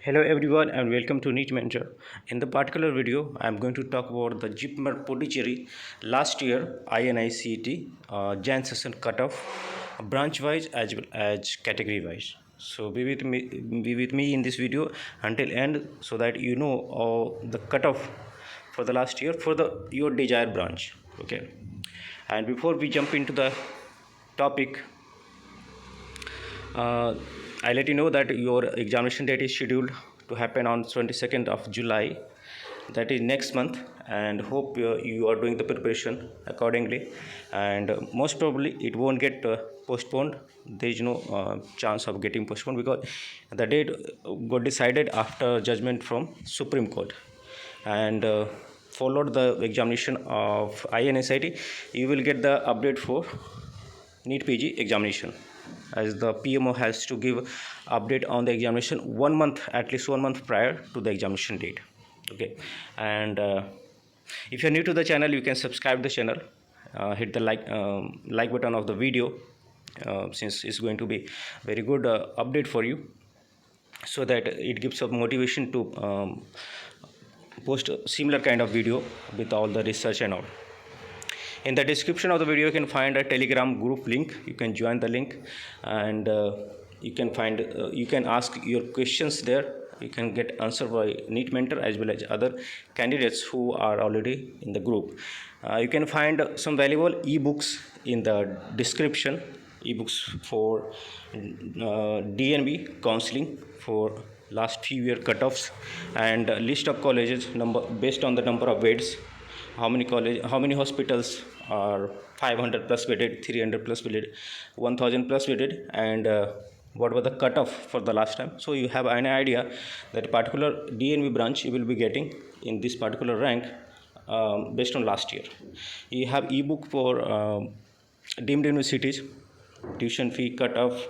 Hello everyone and welcome to NEET Mentor. In the particular video, I am going to talk about the JIPMER Pondicherry last year INICET Jan session cutoff, branch wise as well as category wise. So be with me in this video until end so that you know the cutoff for the last year for the your desired branch. Okay, and before we jump into the topic, uh, I let you know that your examination date is scheduled to happen on 22nd of July, that is next month, and hope you are doing the preparation accordingly. And most probably it won't get postponed. There is no chance of getting postponed because the date got decided after judgment from Supreme Court. And followed the examination of INSIT, you will get the update for NEET PG examination, as the PMO has to give update on the examination 1 month, at least 1 month prior to the examination date. Okay, and if you're new to the channel, you can subscribe the channel, hit the like button of the video, since it's going to be very good update for you, so that it gives up motivation to post a similar kind of video with all the research and all. In the description of the video you can find a Telegram group link. You can join the link, and you can ask your questions there. You can get answer by NEET Mentor as well as other candidates who are already in the group. You can find some valuable ebooks in the description, ebooks for DNB counseling for last few year cutoffs, and list of colleges number based on the number of beds, how many hospitals are 500 plus bedded, 300 plus bedded, 1000 plus bedded, and what was the cutoff for the last time. So you have an idea that particular DNB branch you will be getting in this particular rank based on last year. You have ebook for deemed universities, tuition fee cutoff,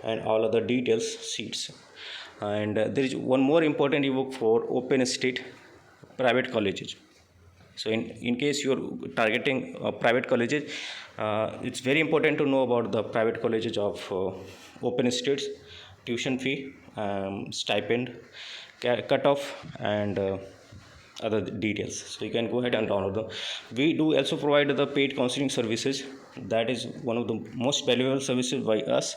and all other details sheets. And there is one more important ebook for open state private colleges. So in case you're targeting private colleges, it's very important to know about the private colleges of open states, tuition fee, stipend, cutoff, and other details. So you can go ahead and download them. We do also provide the paid counseling services. That is one of the most valuable services by us,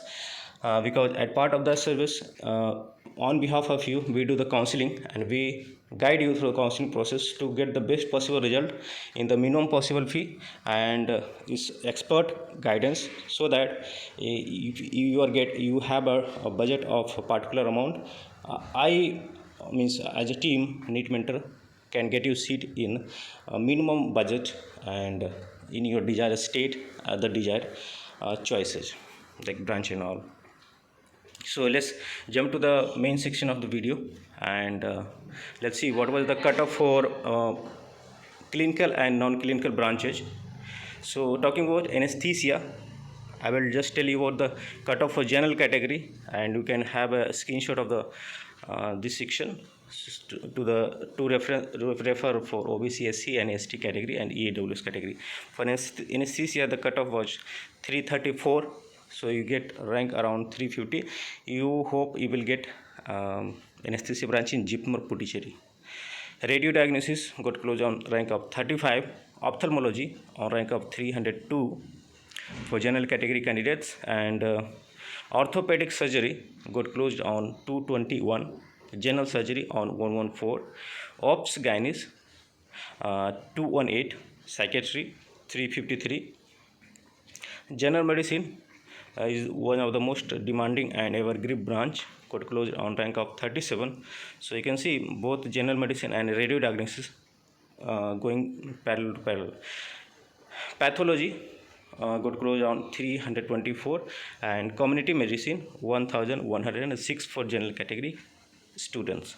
because at part of that service, on behalf of you, we do the counseling and we guide you through the counseling process to get the best possible result in the minimum possible fee, and is expert guidance, so that if you have a budget of a particular amount, I means as a team NEET Mentor can get you seat in a minimum budget and in your desired state, the desired choices like branch and all. So let's jump to the main section of the video, and let's see what was the cutoff for clinical and non-clinical branches. So talking about anesthesia, I will just tell you about the cutoff for general category, and you can have a screenshot of the this section to refer for OBC, SC, and ST category and EAWS category. For anesthesia, the cutoff was 334. So you get rank around 350. You hope you will get anesthesia branch in JIPMER Pondicherry. Radio diagnosis got closed on rank of 35. Ophthalmology on rank of 302 for general category candidates, and orthopedic surgery got closed on 221. General surgery on 114. Ops gynaes 218. Psychiatry 353. General medicine is one of the most demanding and evergreen branch, got closed on rank of 37. So you can see both general medicine and radio diagnosis going parallel to parallel. Pathology got closed on 324, and community medicine 1106 for general category students.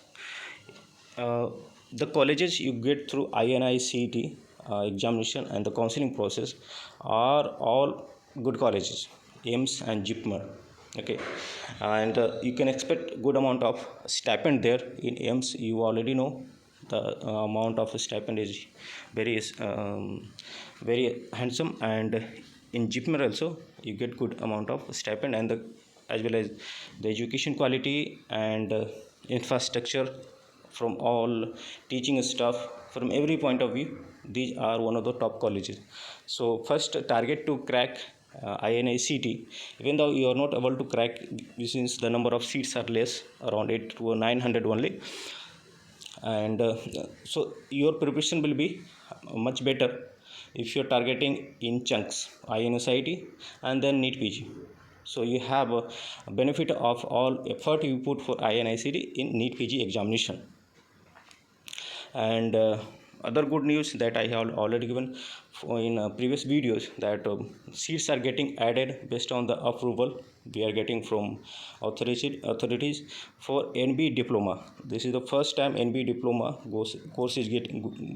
The colleges you get through INICET examination and the counseling process are all good colleges, AIMS and JIPMER. Okay, and you can expect good amount of stipend there. In AIMS, you already know the amount of stipend is very handsome, and in JIPMER also you get good amount of stipend, and as well as the education quality and infrastructure, from all teaching staff, from every point of view, these are one of the top colleges. So first target to crack INICT. Even though you are not able to crack, since the number of seats are less, around 8 to 900 only, and so your preparation will be much better if you're targeting in chunks INSIT and then NEET PG. So you have a benefit of all effort you put for INICT in NEET PG examination. And other good news that I have already given in previous videos, that seats are getting added based on the approval we are getting from authorities for NB diploma. This is the first time NB diploma course is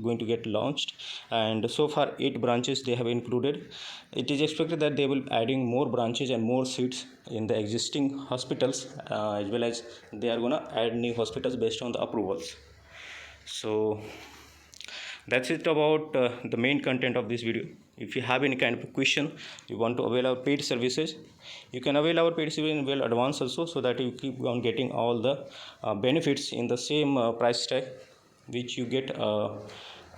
going to get launched, and so far 8 branches they have included. It is expected that they will be adding more branches and more seats in the existing hospitals, as well as they are gonna add new hospitals based on the approvals. So that's it about the main content of this video. If you have any kind of question, you want to avail our paid services, you can avail our paid services in well advance also, so that you keep on getting all the benefits in the same price tag which you get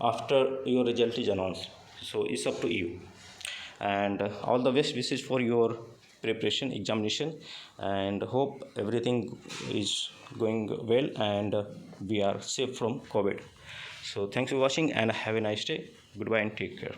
after your result is announced. So it's up to you, and all the best wishes for your preparation examination, and hope everything is going well and we are safe from COVID. So thanks for watching and have a nice day. Goodbye and take care.